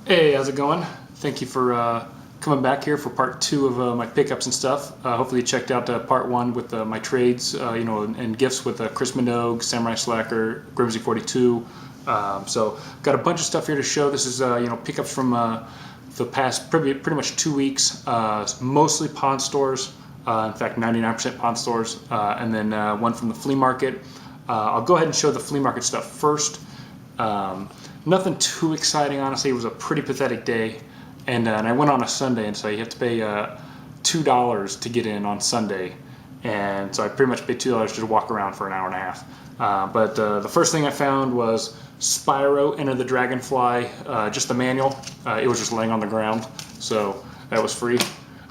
Hey, how's it going? Thank you for coming back here for part two of my pickups and stuff. Hopefully you checked out part one with my trades, and gifts with Chris Minogue, Samurai Slacker, Grimsy 42. So got a bunch of stuff here to show. This is pickups from the past pretty much 2 weeks. Mostly pawn stores. In fact, 99% pawn stores, and then one from the flea market. I'll go ahead and show the flea market stuff first. Nothing too exciting, honestly. It was a pretty pathetic day, and I went on a Sunday, and so you have to pay $2 to get in on Sunday, and so I pretty much paid $2 to walk around for an hour and a half. But the first thing I found was Spyro Enter the Dragonfly, just the manual. It was just laying on the ground, so that was free.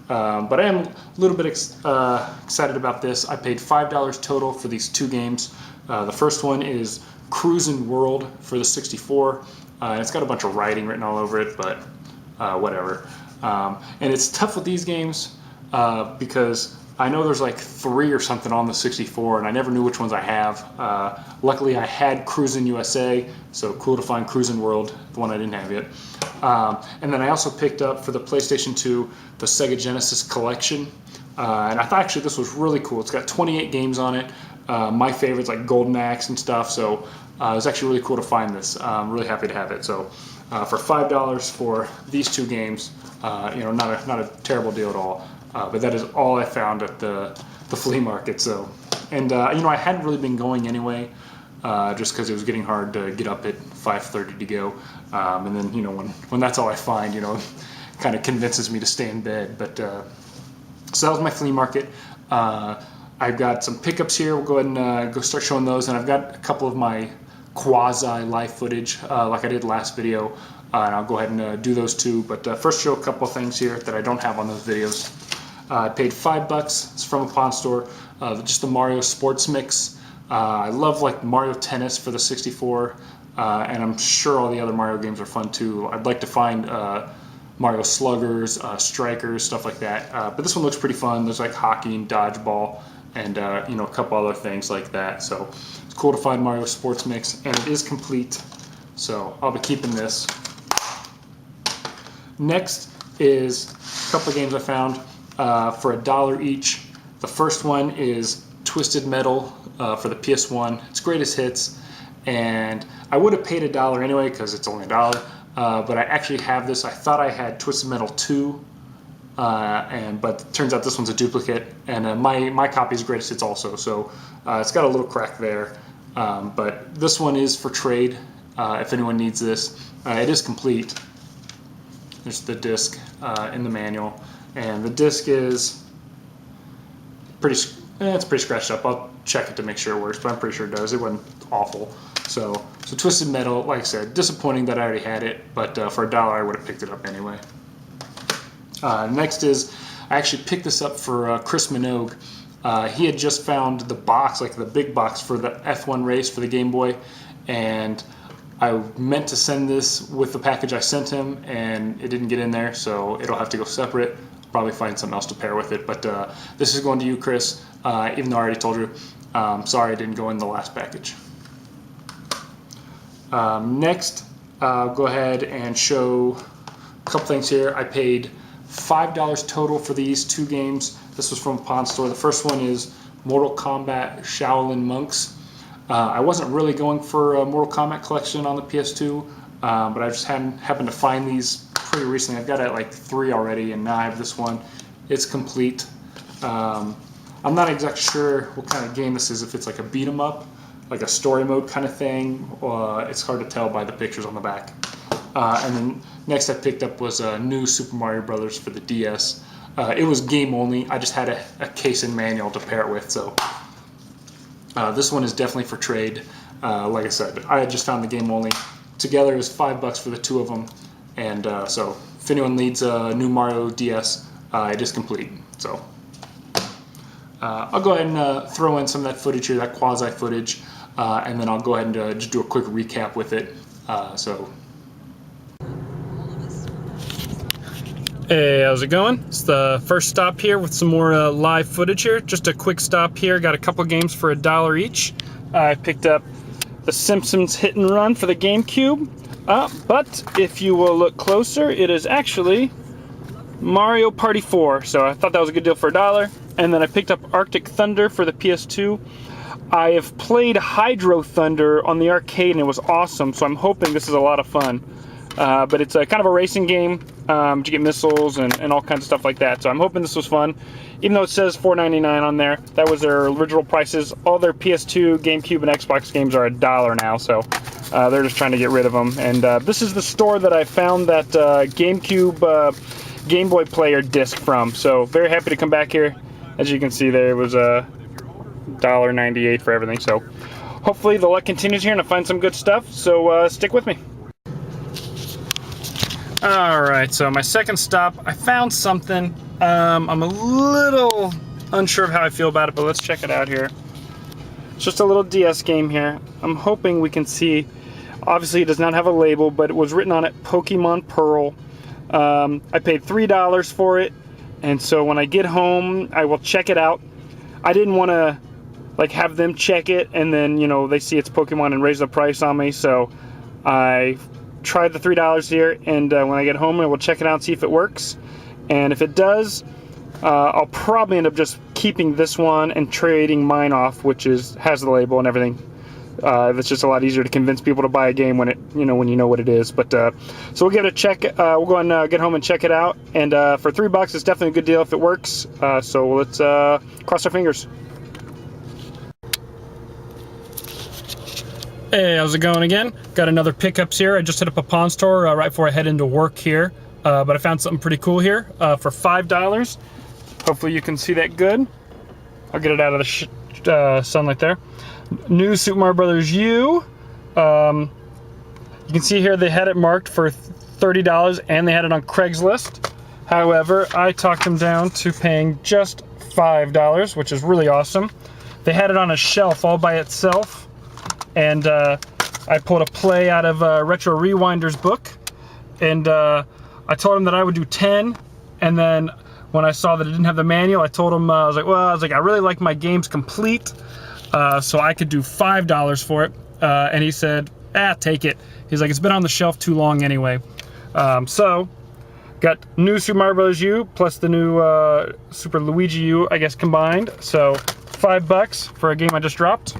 But I am a little bit excited about this. I paid $5 total for these two games. The first one is Cruisin' World for the 64. And it's got a bunch of writing written all over it, but whatever. And it's tough with these games because I know there's like 3 or something on the 64, and I never knew which ones I have. Luckily, I had Cruisin' USA, so cool to find Cruisin' World, the one I didn't have yet. And then I also picked up for the PlayStation 2 the Sega Genesis Collection, and I thought actually this was really cool. It's got 28 games on it. My favorites like Golden Axe and stuff, so it was actually really cool to find this. I'm really happy to have it. So for $5 for these two games, not a terrible deal at all. But that is all I found at the flea market. So, and I hadn't really been going anyway, just because it was getting hard to get up at 5:30 to go. And then when that's all I find, kind of convinces me to stay in bed. But so that was my flea market. I've got some pickups here. We'll go ahead and go start showing those, and I've got a couple of my quasi live footage like I did last video, and I'll go ahead and do those too. But first, show a couple of things here that I don't have on those videos. I paid $5. It's from a pawn store. Just the Mario Sports Mix. I love like Mario Tennis for the 64, and I'm sure all the other Mario games are fun too. I'd like to find Mario Sluggers, Strikers, stuff like that. But this one looks pretty fun. There's like hockey and dodgeball, and a couple other things like that. So it's cool to find Mario Sports Mix, and it is complete. So I'll be keeping this. Next is a couple of games I found for $1 each. The first one is Twisted Metal for the PS1. It's greatest hits, and I would have paid $1 anyway because it's only $1. But I actually have this. I thought I had Twisted Metal 2, but it turns out this one's a duplicate, and my copy is greatest hits also, so it's got a little crack there. But this one is for trade if anyone needs this. It is complete. There's the disc in the manual, and the disc is it's pretty scratched up. I'll check it to make sure it works, but I'm pretty sure it does. It wasn't awful. So Twisted Metal, like I said, disappointing that I already had it, but for $1 I would have picked it up anyway. Next is, I actually picked this up for Chris Minogue. He had just found the box, like the big box for the F1 race for the Game Boy, and I meant to send this with the package I sent him, and it didn't get in there, so it'll have to go separate. Probably find something else to pair with it, but this is going to you, Chris, even though I already told you. Sorry it didn't go in the last package. Next, I'll go ahead and show a couple things here. I paid $5 total for these two games. This was from a pawn store. The first one is Mortal Kombat Shaolin Monks. I wasn't really going for a Mortal Kombat collection on the PS2, but I just happened to find these pretty recently. I've got like 3 already, and now I have this one. It's complete. I'm not exactly sure what kind of game this is, if it's like a beat 'em up, like a story mode kind of thing. It's hard to tell by the pictures on the back. And then next I picked up was new Super Mario Brothers for the DS. It was game only. I just had a case and manual to pair it with, so this one is definitely for trade. Like I said, I had just found the game only. Together it was $5 for the two of them, and so if anyone needs a new Mario DS, it is complete. So I'll go ahead and throw in some of that footage here, that quasi footage, and then I'll go ahead and just do a quick recap with it. Hey, how's it going? It's the first stop here with some more live footage here. Just a quick stop here. Got a couple games for $1 each. I picked up The Simpsons Hit and Run for the GameCube. But if you will look closer, it is actually Mario Party 4. So I thought that was a good deal for $1. And then I picked up Arctic Thunder for the PS2. I have played Hydro Thunder on the arcade and it was awesome, so I'm hoping this is a lot of fun. But it's a kind of a racing game. You get missiles and all kinds of stuff like that. So I'm hoping this was fun. Even though it says $4.99 on there, that was their original prices. All their PS2, GameCube, and Xbox games are $1 now, so they're just trying to get rid of them. And this is the store that I found that GameCube Game Boy player disc from. So very happy to come back here. As you can see there, it was $1.98 for everything. So hopefully the luck continues here and I find some good stuff. So stick with me. Alright, so my second stop, I found something. I'm a little unsure of how I feel about it, but let's check it out here. It's just a little DS game here. I'm hoping we can see, obviously it does not have a label, but it was written on it, Pokemon Pearl. I paid $3 for it, and so when I get home, I will check it out. I didn't want to like have them check it, and then, you know, they see it's Pokemon and raise the price on me, so I tried the $3 here, and when I get home I will check it out and see if it works, and if it does, I'll probably end up just keeping this one and trading mine off, which has the label and everything. It's just a lot easier to convince people to buy a game when when you know what it is. But so we'll give it a check. We'll go and get home and check it out, and for $3 it's definitely a good deal if it works. So let's cross our fingers. Hey, how's it going again? Got another pickups here. I just hit up a pawn store right before I head into work here. But I found something pretty cool here for $5. Hopefully you can see that good. I'll get it out of the sunlight there. New Super Mario Brothers U. You can see here they had it marked for $30 and they had it on Craigslist. However, I talked them down to paying just $5, which is really awesome. They had it on a shelf all by itself. And I pulled a play out of Retro Rewinder's book, and I told him that I would do 10, and then when I saw that it didn't have the manual, I told him, I was like, I really like my games complete, so I could do $5 for it, and he said, take it. He's like, it's been on the shelf too long anyway. So, got new Super Mario Bros. U, plus the new Super Luigi U, I guess, combined, so $5 for a game I just dropped.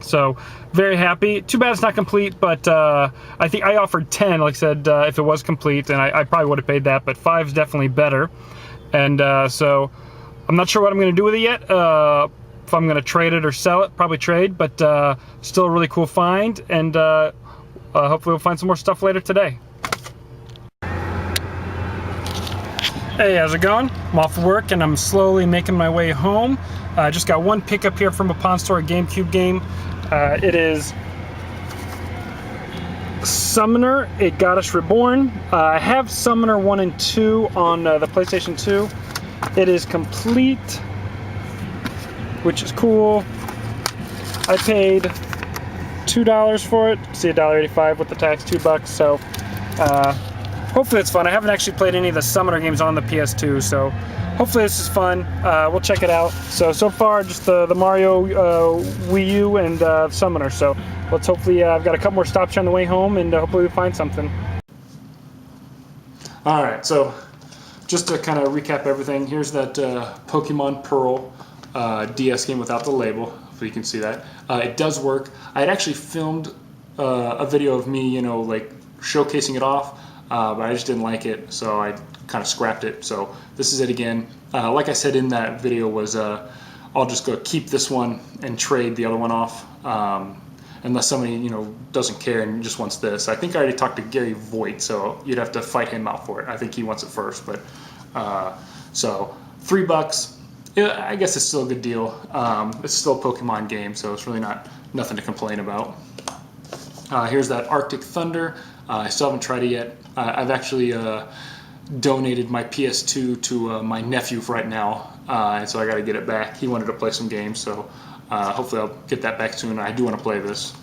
So, very happy. Too bad it's not complete, but I think I offered 10, like I said, if it was complete, and I probably would have paid that, but 5 is definitely better. And so, I'm not sure what I'm going to do with it yet. If I'm going to trade it or sell it, probably trade, but still a really cool find, and hopefully we'll find some more stuff later today. Hey, how's it going? I'm off work and I'm slowly making my way home. I just got one pickup here from a pawn store, a GameCube game. It is Summoner, A Goddess Reborn. I have Summoner 1 and 2 on the PlayStation 2. It is complete, which is cool. I paid $2 for it. See, $1.85 with the tax, $2. So hopefully it's fun. I haven't actually played any of the Summoner games on the PS2, so hopefully this is fun. We'll check it out. So far, just the Mario Wii U and Summoner. So let's hopefully, I've got a couple more stops here on the way home, and hopefully we find something. All right, so just to kind of recap everything, here's that Pokemon Pearl DS game without the label, so you can see that. It does work. I had actually filmed a video of me, like showcasing it off, but I just didn't like it, so I kind of scrapped it. So this is it again. Like I said in that video, was I'll just go keep this one and trade the other one off, unless somebody doesn't care and just wants this. I think I already talked to Gary Voigt, so you'd have to fight him out for it. I think he wants it first, but so $3. Yeah, I guess it's still a good deal. It's still a Pokemon game, so it's really nothing to complain about. Here's that Arctic Thunder. I still haven't tried it yet. I've actually donated my PS2 to my nephew for right now, and so I got to get it back. He wanted to play some games, so hopefully I'll get that back soon. I do want to play this.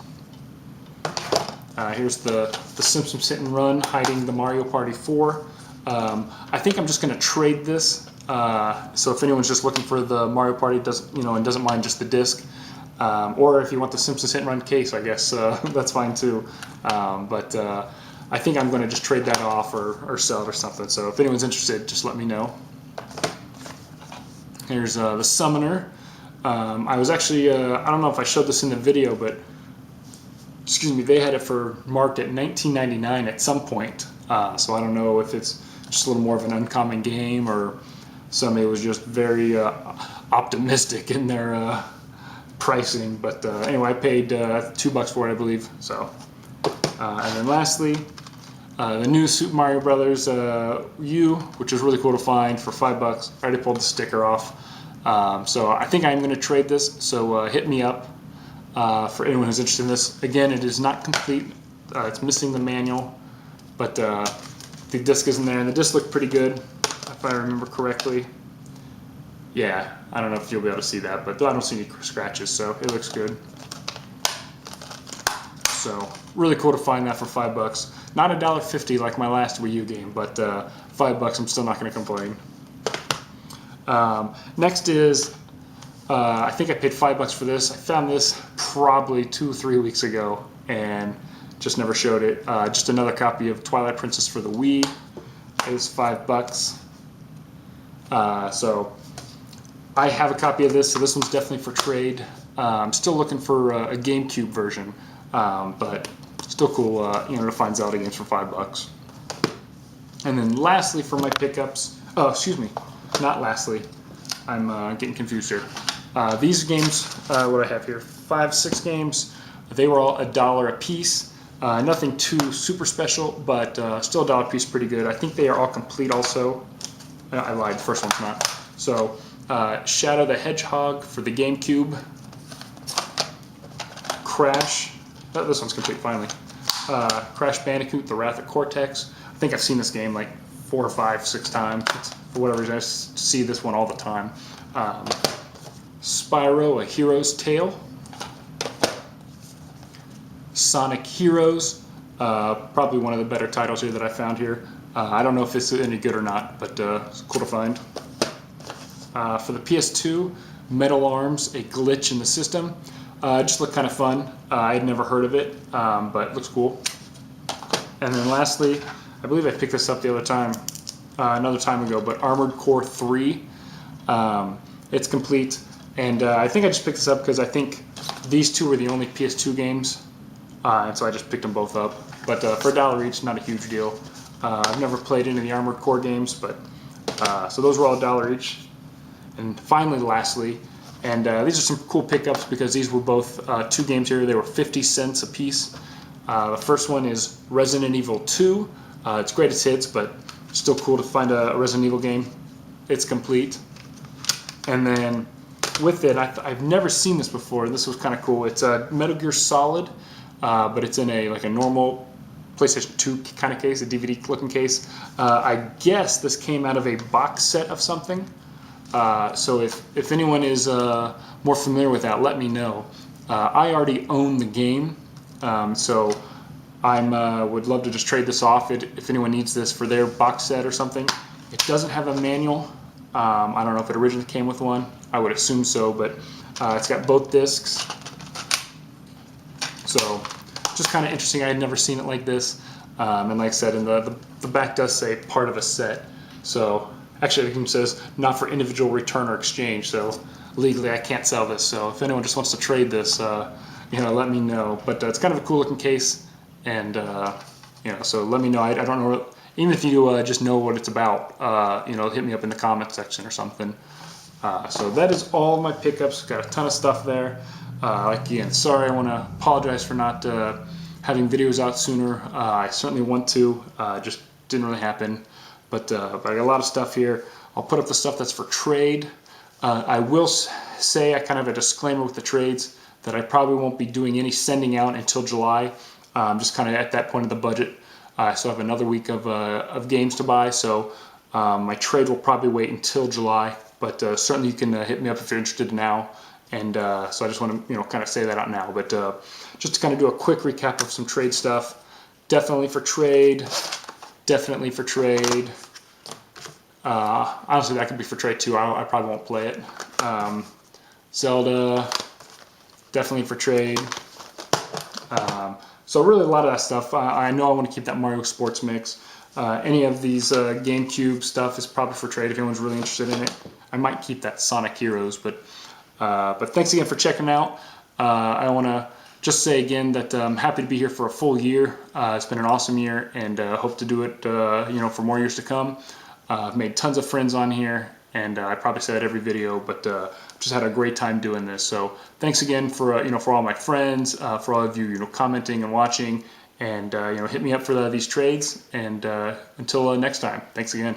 Here's the Simpsons Hit and Run hiding the Mario Party 4. I think I'm just going to trade this. So if anyone's just looking for the Mario Party, and doesn't mind just the disc, Or if you want the Simpsons Hit and Run case, I guess that's fine too. But I think I'm going to just trade that off or sell it or something. So if anyone's interested, just let me know. Here's the Summoner. I was actually, I don't know if I showed this in the video, but excuse me, they had it marked at $19.99 at some point. So I don't know if it's just a little more of an uncommon game or somebody was just very optimistic in their pricing. But anyway, I paid $2 for it, I believe. So, and then lastly, the new Super Mario Brothers U, which is really cool to find for $5. I already pulled the sticker off. So I think I'm going to trade this. So hit me up for anyone who's interested in this. Again, it is not complete. It's missing the manual, but the disc is in there, and the disc looked pretty good, if I remember correctly. Yeah, I don't know if you'll be able to see that, but I don't see any scratches, so it looks good. So really cool to find that for $5. Not $1.50 like my last Wii U game, but $5. I'm still not going to complain. Next is, I think I paid $5 for this. I found this probably 2-3 weeks ago and just never showed it. Just another copy of Twilight Princess for the Wii. It is $5. So I have a copy of this, so this one's definitely for trade. I'm still looking for a GameCube version, but still cool, to find Zelda games for $5. And then lastly for my pickups, excuse me, not lastly, I'm getting confused here. These games, what I have here, 5-6 games, they were all $1 a piece. Nothing too super special, but still $1 a piece, pretty good. I think they are all complete also. I lied, the first one's not. So, Shadow the Hedgehog for the GameCube. Crash, this one's complete finally. Crash Bandicoot, The Wrath of Cortex. I think I've seen this game like 4 or 5, 6 times. For whatever reason, I just see this one all the time. Spyro, A Hero's Tale. Sonic Heroes, probably one of the better titles here that I found here. I don't know if it's any good or not, but it's cool to find. For the PS2, Metal Arms, A Glitch in the System. Just looked kind of fun. I had never heard of it, but it looks cool. And then lastly, I believe I picked this up the other time, another time ago, but Armored Core 3. It's complete, and I think I just picked this up because I think these two were the only PS2 games, and so I just picked them both up. But for $1 each, not a huge deal. I've never played any of the Armored Core games, but so those were all $1 each. And finally, lastly, and these are some cool pickups because these were both 2 games here. They were 50 cents a piece. The first one is Resident Evil 2. It's greatest hits, but still cool to find a Resident Evil game. It's complete. And then with it, I've never seen this before. This was kind of cool. It's a Metal Gear Solid, but it's in a normal PlayStation 2 kind of case, a DVD looking case. I guess this came out of a box set of something. So if anyone is more familiar with that, let me know. I already own the game, so I would love to just trade this off if anyone needs this for their box set or something. It doesn't have a manual. I don't know if it originally came with one. I would assume so, but it's got both discs. So just kind of interesting. I had never seen it like this. And like I said, in the back does say part of a set. So actually, it even says not for individual return or exchange. So legally, I can't sell this. So if anyone just wants to trade this, let me know. But it's kind of a cool looking case, and so let me know. I don't know. Even if you just know what it's about, hit me up in the comment section or something. So that is all my pickups. Got a ton of stuff there. Again, sorry, I want to apologize for not having videos out sooner. I certainly want to, just didn't really happen. But I got a lot of stuff here. I'll put up the stuff that's for trade. I will say, I kind of have a disclaimer with the trades that I probably won't be doing any sending out until July. Just kind of at that point of the budget. I still have another week of games to buy, so my trade will probably wait until July. But certainly you can hit me up if you're interested now. And so I just want to kind of say that out now. But just to kind of do a quick recap of some trade stuff. Definitely for trade. Definitely for trade. Honestly, that could be for trade too. I probably won't play it. Zelda. definitely for trade. So really a lot of that stuff. I know I want to keep that Mario Sports mix. Any of these GameCube stuff is probably for trade if anyone's really interested in it. I might keep that Sonic Heroes, but thanks again for checking out. I want to just say again that I'm happy to be here for a full year. It's been an awesome year, and hope to do it for more years to come. I've made tons of friends on here, and I probably say that every video, but just had a great time doing this. So thanks again for for all my friends, for all of you commenting and watching, and hit me up for these trades. And until next time, thanks again.